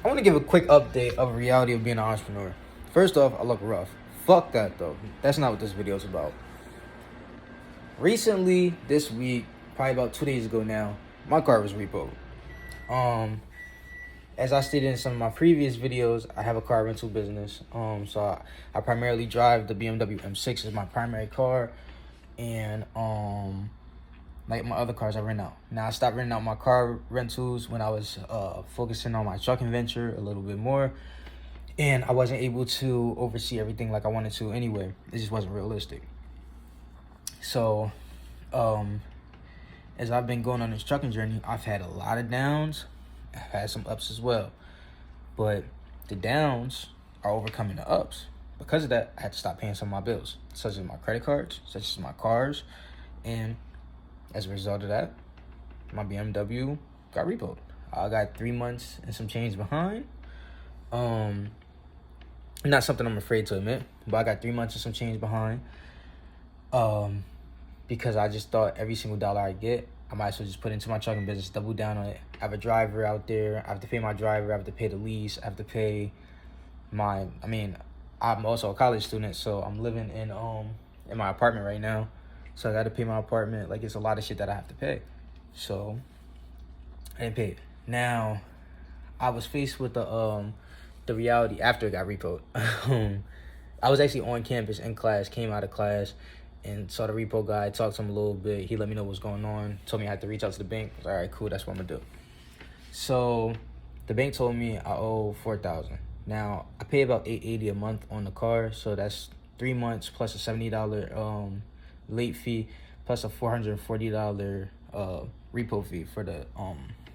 I want to give a quick update of reality of being an entrepreneur. First off, I look rough. Fuck that though. That's not what this video is about. Recently, this week, probably about 2 days ago now, my car was repoed. As I stated in some of my previous videos, I have a car rental business. I primarily drive the BMW M6 as my primary car, and like my other cars I rent out. Now I stopped renting out my car rentals when I was focusing on my trucking venture a little bit more, and I wasn't able to oversee everything like I wanted to anyway. It just wasn't realistic. So, as I've been going on this trucking journey, I've had a lot of downs. I've had some ups as well. But the downs are overcoming the ups. Because of that, I had to stop paying some of my bills, such as my credit cards, such as my cars. And as a result of that, my BMW got repoed. I got 3 months and some change behind. Not something I'm afraid to admit, but I got 3 months and some change behind. Because I just thought every single dollar I get, I might as well just put into my trucking business, double down on it. I have a driver out there. I have to pay my driver. I have to pay the lease. I have to pay I'm also a college student, so I'm living in my apartment right now. So I got to pay my apartment. Like, it's a lot of shit that I have to pay. So I didn't pay it. Now, I was faced with the reality after it got repoed. I was actually on campus in class, came out of class, and saw the repo guy, talked to him a little bit. He let me know what's going on, told me I had to reach out to the bank. I was like, all right, cool, that's what I'm gonna do. So the bank told me I owe $4,000. Now I pay about $880 a month on the car, so that's 3 months plus a $70 late fee plus a $440 repo fee for the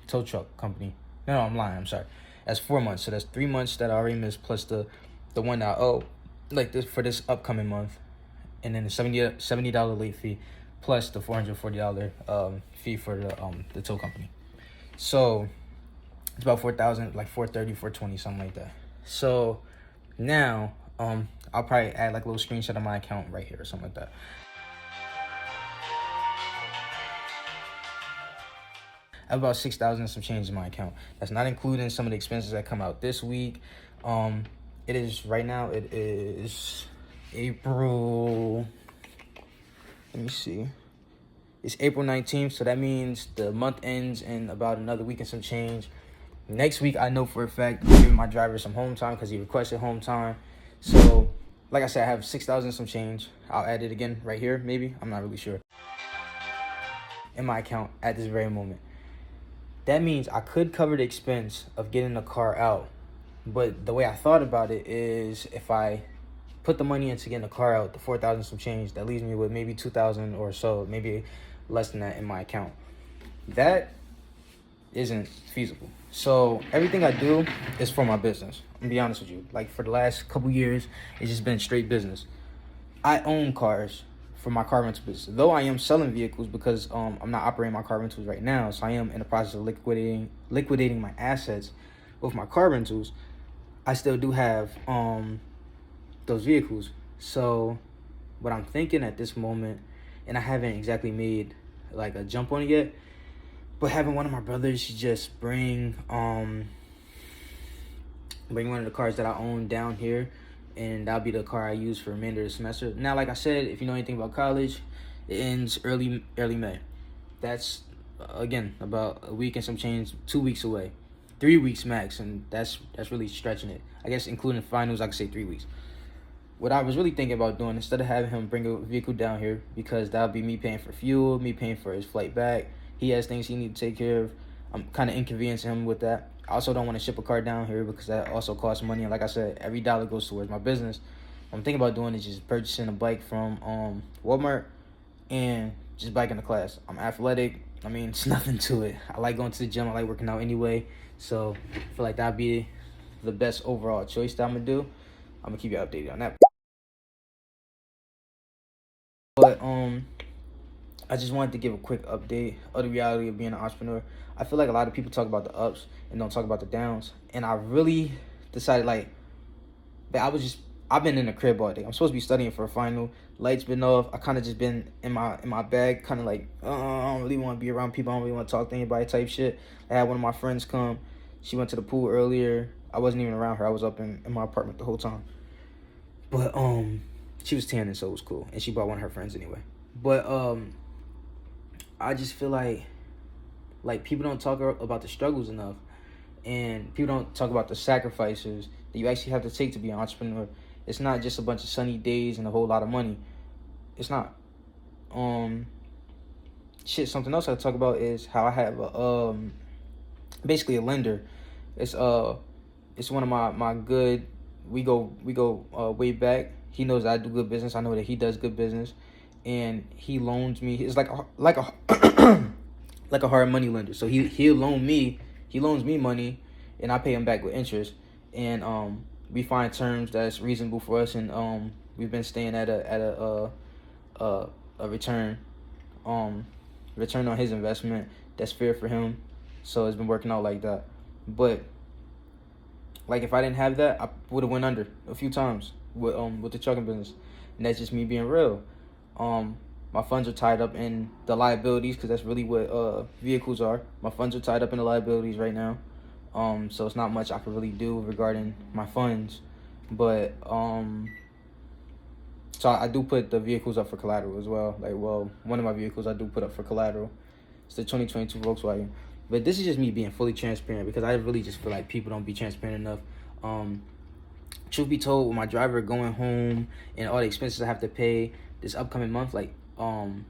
tow truck company. No, I'm lying. I'm sorry. That's 4 months, so that's 3 months that I already missed plus the one that I owe, like this for this upcoming month, and then the $70 late fee plus the $440 fee for the tow company. So it's about 4,000, like 430, 420, something like that. So now I'll probably add like a little screenshot of my account right here or something like that. I have about 6,000 some change in my account. That's not including some of the expenses that come out this week. It is right now. It is April. Let me see. It's April 19th, so that means the month ends in about another week and some change. Next week, I know for a fact I'm giving my driver some home time because he requested home time. So, like I said, I have 6,000 some change. I'll add it again right here, maybe. I'm not really sure. In my account at this very moment. That means I could cover the expense of getting the car out. But the way I thought about it is if I put the money into getting the car out, the 4,000 some change, that leaves me with maybe 2,000 or so, maybe less than that in my account. That isn't feasible. So everything I do is for my business. I'm gonna be honest with you. Like, for the last couple years, it's just been straight business. I own cars for my car rental business. Though I am selling vehicles because I'm not operating my car rentals right now, so I am in the process of liquidating my assets with my car rentals. I still do have those vehicles. So what I'm thinking at this moment, and I haven't exactly made like a jump on it yet, but having one of my brothers just bring one of the cars that I own down here, and that'll be the car I use for the remainder of the semester. Now, like I said, if you know anything about college, it ends early May. That's again about a week and some change, 2 weeks away, 3 weeks max, and that's really stretching it. I guess including finals, I could say 3 weeks. What I was really thinking about doing, instead of having him bring a vehicle down here, because that'll be me paying for fuel, me paying for his flight back. He has things he needs to take care of. I'm kind of inconveniencing him with that. I also don't want to ship a car down here because that also costs money. And like I said, every dollar goes towards my business. What I'm thinking about doing is just purchasing a bike from Walmart and just biking to class. I'm athletic. I mean, it's nothing to it. I like going to the gym. I like working out anyway. So I feel like that'd be the best overall choice that I'm going to do. I'm going to keep you updated on that. But I just wanted to give a quick update of the reality of being an entrepreneur. I feel like a lot of people talk about the ups and don't talk about the downs. And I really decided, like, that I've been in the crib all day. I'm supposed to be studying for a final. Lights been off. I kind of just been in my bag, kind of like, I don't really want to be around people. I don't really want to talk to anybody type shit. I had one of my friends come, She went to the pool earlier. I wasn't even around her. I was up in my apartment the whole time. But she was tanning, so it was cool. And she brought one of her friends anyway. But I just feel like people don't talk about the struggles enough, and people don't talk about the sacrifices that you actually have to take to be an entrepreneur. It's not just a bunch of sunny days and a whole lot of money. It's not. Something else I talk about is how I have basically a lender. It's one of my good. We go way back. He knows that I do good business. I know that he does good business, and he loans me. It's like a like a hard money lender. So he loans me money, and I pay him back with interest. And we find terms that's reasonable for us, and we've been staying at a return on his investment that's fair for him. So it's been working out like that. But if I didn't have that, I would have went under a few times with the trucking business, and that's just me being real. My funds are tied up in the liabilities, because that's really what vehicles are. My funds are tied up in the liabilities right now. So it's not much I can really do regarding my funds. But so I do put the vehicles up for collateral as well. One of my vehicles I do put up for collateral. It's the 2022 Volkswagen. But this is just me being fully transparent, because I really just feel like people don't be transparent enough. Truth be told, with my driver going home and all the expenses I have to pay this upcoming month, I'm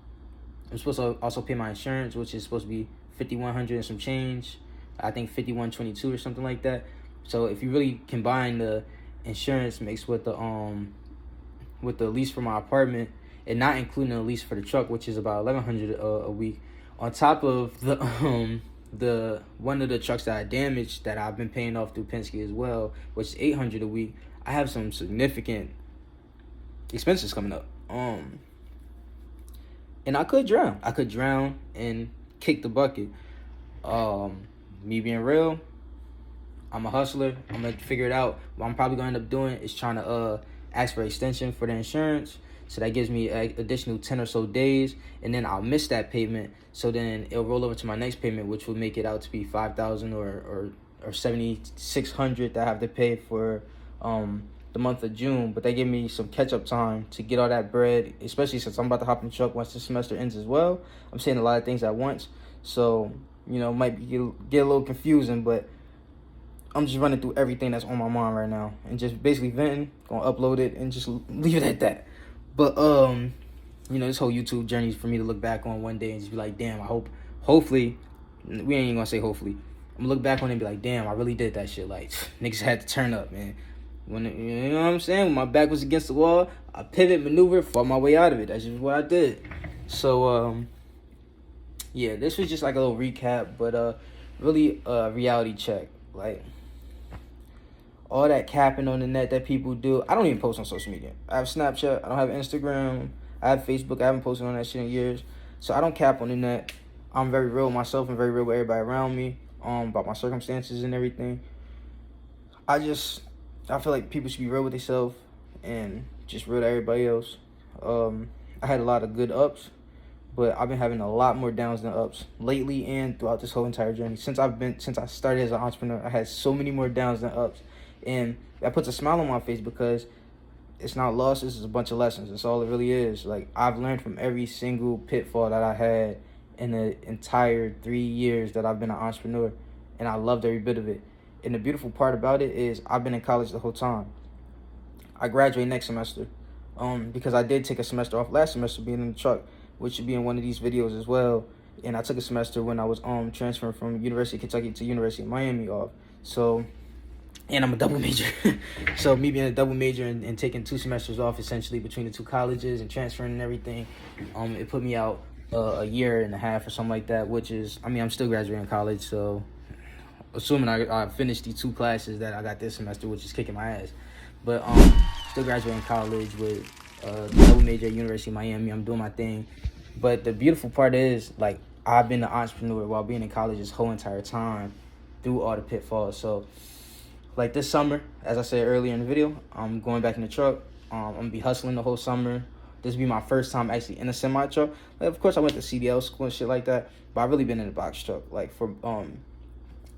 supposed to also pay my insurance, which is supposed to be $5,100 and some change. I think $5,122 or something like that. So if you really combine the insurance mixed with the lease for my apartment, and not including the lease for the truck, which is about $1,100 a week, on top of the one of the trucks that I damaged that I've been paying off through Penske as well, which is $800 a week, I have some significant expenses coming up. And I could drown and kick the bucket. Me being real, I'm a hustler. I'm gonna figure it out. What I'm probably gonna end up doing is trying to ask for extension for the insurance, so that gives me an additional 10 or so days, and then I'll miss that payment. So then it'll roll over to my next payment, which will make it out to be $5,000 or $7,600 that I have to pay for the month of June. But they give me some catch-up time to get all that bread, especially since I'm about to hop in the truck once the semester ends as well. I'm saying a lot of things at once, so might get a little confusing, but I'm just running through everything that's on my mind right now and just basically venting, gonna upload it and just leave it at that. But this whole YouTube journey is for me to look back on one day and just be like, damn, hopefully, we ain't even gonna say hopefully, I'm gonna look back on it and be like, damn, I really did that shit. Niggas had to turn up, man. When you know what I'm saying? When my back was against the wall, I pivot, maneuver, fought my way out of it. That's just what I did. So yeah, this was just like a little recap, but really a reality check. All that capping on the net that people do. I don't even post on social media. I have Snapchat. I don't have Instagram. I have Facebook. I haven't posted on that shit in years. So I don't cap on the net. I'm very real with myself and very real with everybody around me, about my circumstances and everything. I feel like people should be real with themselves and just real to everybody else. I had a lot of good ups, but I've been having a lot more downs than ups lately and throughout this whole entire journey. Since I started as an entrepreneur, I had so many more downs than ups. And that puts a smile on my face, because it's not losses, it's a bunch of lessons. That's all it really is. I've learned from every single pitfall that I had in the entire 3 years that I've been an entrepreneur, and I loved every bit of it. And the beautiful part about it is I've been in college the whole time. I graduate next semester, because I did take a semester off last semester being in the truck, which should be in one of these videos as well. And I took a semester when I was transferring from University of Kentucky to University of Miami off. So, and I'm a double major. So me being a double major and taking 2 semesters off essentially between the 2 colleges and transferring and everything, it put me out a year and a half or something like that, which is, I'm still graduating college, so assuming I finished the 2 classes that I got this semester, which is kicking my ass. But still graduating college with double major at University of Miami. I'm doing my thing. But the beautiful part is, I've been an entrepreneur while being in college this whole entire time through all the pitfalls. So, this summer, as I said earlier in the video, I'm going back in the truck. I'm going to be hustling the whole summer. This will be my first time actually in a semi-truck. Of course, I went to CDL school and shit like that, but I've really been in a box truck, for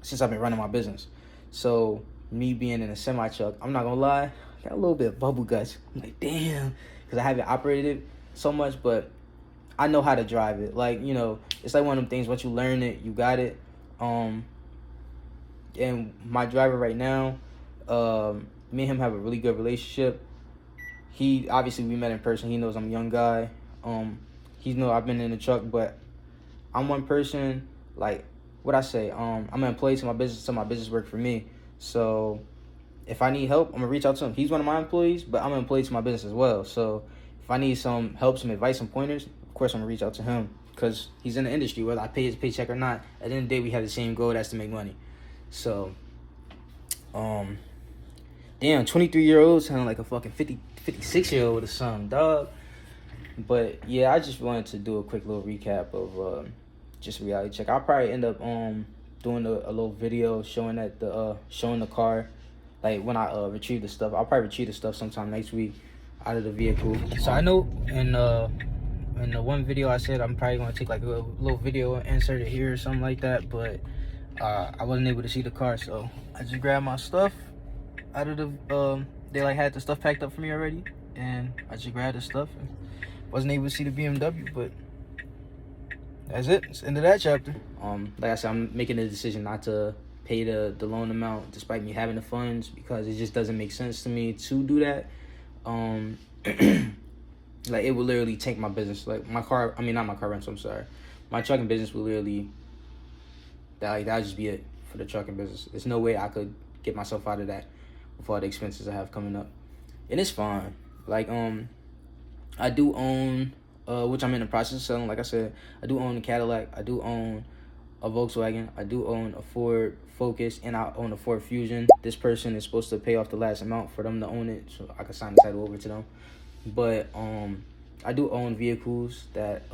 since I've been running my business. So me being in a semi truck, I'm not gonna lie, I got a little bit of bubble guts. I'm like, damn, because I haven't operated it so much, but I know how to drive it. Like, you know, it's like one of them things, once you learn it, you got it. And my driver right now, me and him have a really good relationship. He, obviously we met in person. He knows I'm a young guy. He know I've been in the truck, but I'm one person, like, what I say, I'm an employee to my business, so my business work for me. So if I need help, I'm gonna reach out to him. He's one of my employees, but I'm an employee to my business as well. So if I need some help, some advice, some pointers, of course I'm gonna reach out to him, because he's in the industry, whether I pay his paycheck or not. At the end of the day, we have the same goal, that's to make money. So, damn, 23-year-old sounding like a fucking 56-year-old or something, dog. But yeah, I just wanted to do a quick little recap of just reality check. I'll probably end up doing a little video showing the car, like when I retrieve the stuff. I'll probably retrieve the stuff sometime next week out of the vehicle. So I know in the one video I said I'm probably gonna take like a little video and insert it here or something like that, but I wasn't able to see the car, so I just grabbed my stuff out of the they like had the stuff packed up for me already, and I just grabbed the stuff and wasn't able to see the BMW. But that's it. It's the end of that chapter. Like I said, I'm making a decision not to pay the loan amount despite me having the funds, because it just doesn't make sense to me to do that. Like, it would literally tank my business. Like, my car, I mean, not my car rental, I'm sorry. My trucking business would literally, that'd just be it for the trucking business. There's no way I could get myself out of that with all the expenses I have coming up. And it's fine. Like, I do own, which I'm in the process of selling. Like I said, I do own a Cadillac. I do own a Volkswagen. I do own a Ford Focus, and I own a Ford Fusion. This person is supposed to pay off the last amount for them to own it, so I can sign the title over to them. But I do own vehicles that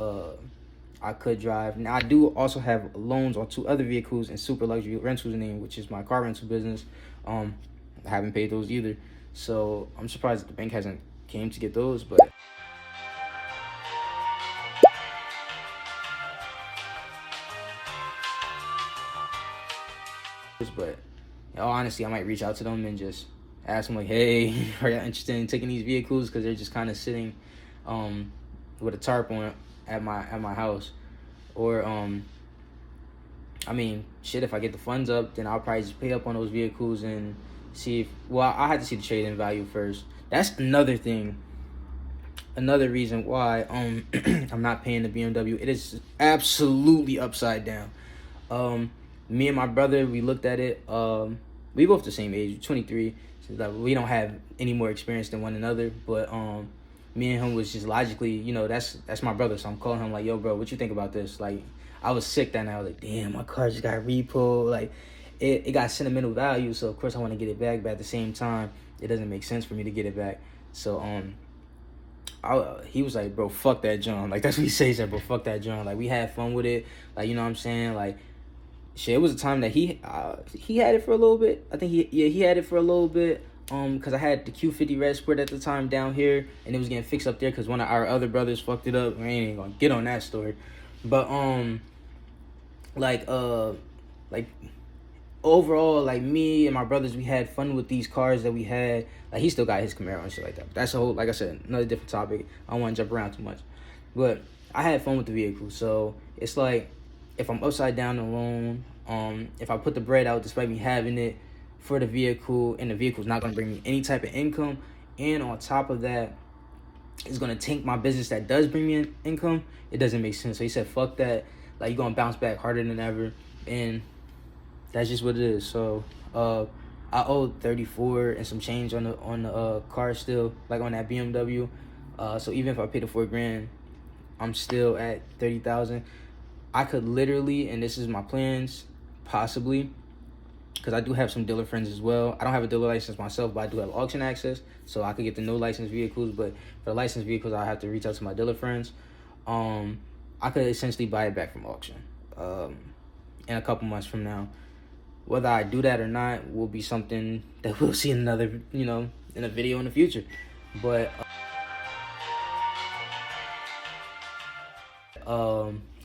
I could drive. Now, I do also have loans on 2 other vehicles in Super Luxury Rentals name, which is my car rental business. I haven't paid those either, so I'm surprised that the bank hasn't came to get those. But in all honesty, I might reach out to them and just ask them, like, hey, are you interested in taking these vehicles? Because they're just kind of sitting with a tarp on it at my house. Or I mean, shit, if I get the funds up, then I'll probably just pay up on those vehicles and see if, well, I had to see the trade-in value first. That's another thing, another reason why I'm not paying the BMW. It is absolutely upside down. Me and my brother, we looked at it. We both the same age, 23. So like, we don't have any more experience than one another. But me and him was just logically, you know, that's my brother. So I'm calling him like, yo, bro, what you think about this? Like, I was sick that night. I was like, damn, my car just got repo. Like, it got sentimental value. So of course I want to get it back. But at the same time, it doesn't make sense for me to get it back. So he was like, bro, fuck that John. Like, that's what he said, bro, fuck that John. Like, we had fun with it. Like, you know what I'm saying? Like, shit, it was a time that he had it for a little bit. I think he had it for a little bit. Because I had the Q50 Red Sport at the time down here, and it was getting fixed up there because one of our other brothers fucked it up. We ain't even gonna get on that story. But like overall, like, me and my brothers, we had fun with these cars that we had. Like, he still got his Camaro and shit like that. But that's a whole, like I said, another different topic. I don't want to jump around too much. But I had fun with the vehicle. So it's like, if I'm upside down alone, if I put the bread out despite me having it for the vehicle, and the vehicle's not going to bring me any type of income, and on top of that, it's going to tank my business that does bring me an income, it doesn't make sense. So he said, fuck that. Like, you're going to bounce back harder than ever. And that's just what it is. So I owe 34 and some change on the car still, like on that BMW. So even if I pay the $4,000, I'm still at 30,000. I could literally, and this is my plans, possibly, because I do have some dealer friends as well. I don't have a dealer license myself, but I do have auction access, so I could get the no licensed vehicles. But for the licensed vehicles, I have to reach out to my dealer friends. I could essentially buy it back from auction in a couple months from now. Whether I do that or not will be something that we'll see in another, you know, in a video in the future. But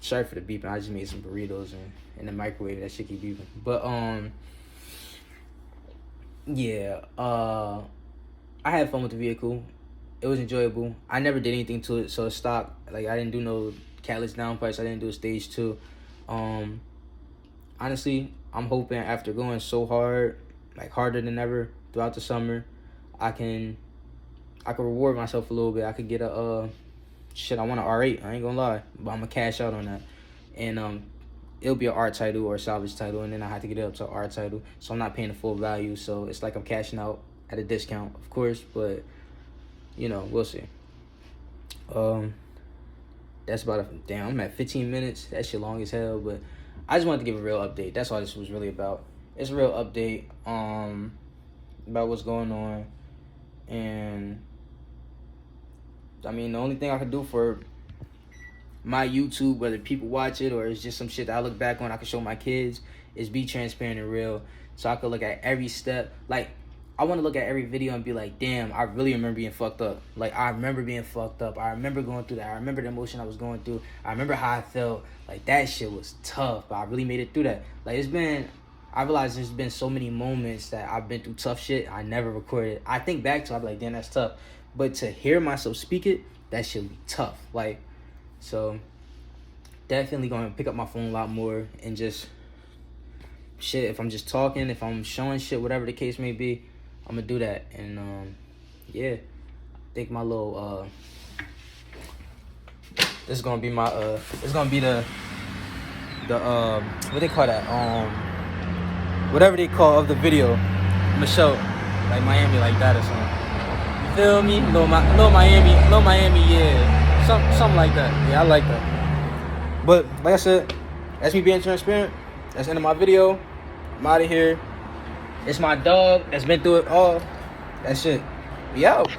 Sorry for the beeping. I just made some burritos and in the microwave. That shit keep beeping. But yeah. I had fun with the vehicle. It was enjoyable. I never did anything to it, so it's stock. Like, I didn't do no catalyst downpipes. I didn't do a stage 2. Honestly, I'm hoping after going so hard, like harder than ever throughout the summer, I can reward myself a little bit. I could get a shit. I want an R8. I ain't gonna lie, but I'm gonna cash out on that, and it'll be an R title or a salvage title, and then I have to get it up to an R title, so I'm not paying the full value. So it's like I'm cashing out at a discount, of course, but you know, we'll see. That's about damn. I'm at 15 minutes. That shit long as hell, but I just wanted to give a real update. That's all this was really about. It's a real update about what's going on, and I mean, the only thing I could do for my YouTube, whether people watch it or it's just some shit that I look back on, I can show my kids, is be transparent and real, so I could look at every step. Like, I want to look at every video and be like, damn, I really remember being fucked up. Like, I remember being fucked up. I remember going through that. I remember the emotion I was going through. I remember how I felt. Like, that shit was tough, but I really made it through that. Like, I realized there's been so many moments that I've been through tough shit I never recorded. I think back to it, I'm like, damn, that's tough. But to hear myself speak it, that shit would be tough. Like, so definitely going to pick up my phone a lot more and just shit. If I'm just talking, if I'm showing shit, whatever the case may be, I'm gonna do that. And yeah, I think my little this is gonna be my it's gonna be the what they call that, whatever they call of the video. I'm gonna show like Miami like that or something. You feel me? Little Miami, yeah, something like that. Yeah, I like that. But like I said, that's me being transparent. That's the end of my video. I'm out of here. It's my dog that's been through it all. That shit. We out.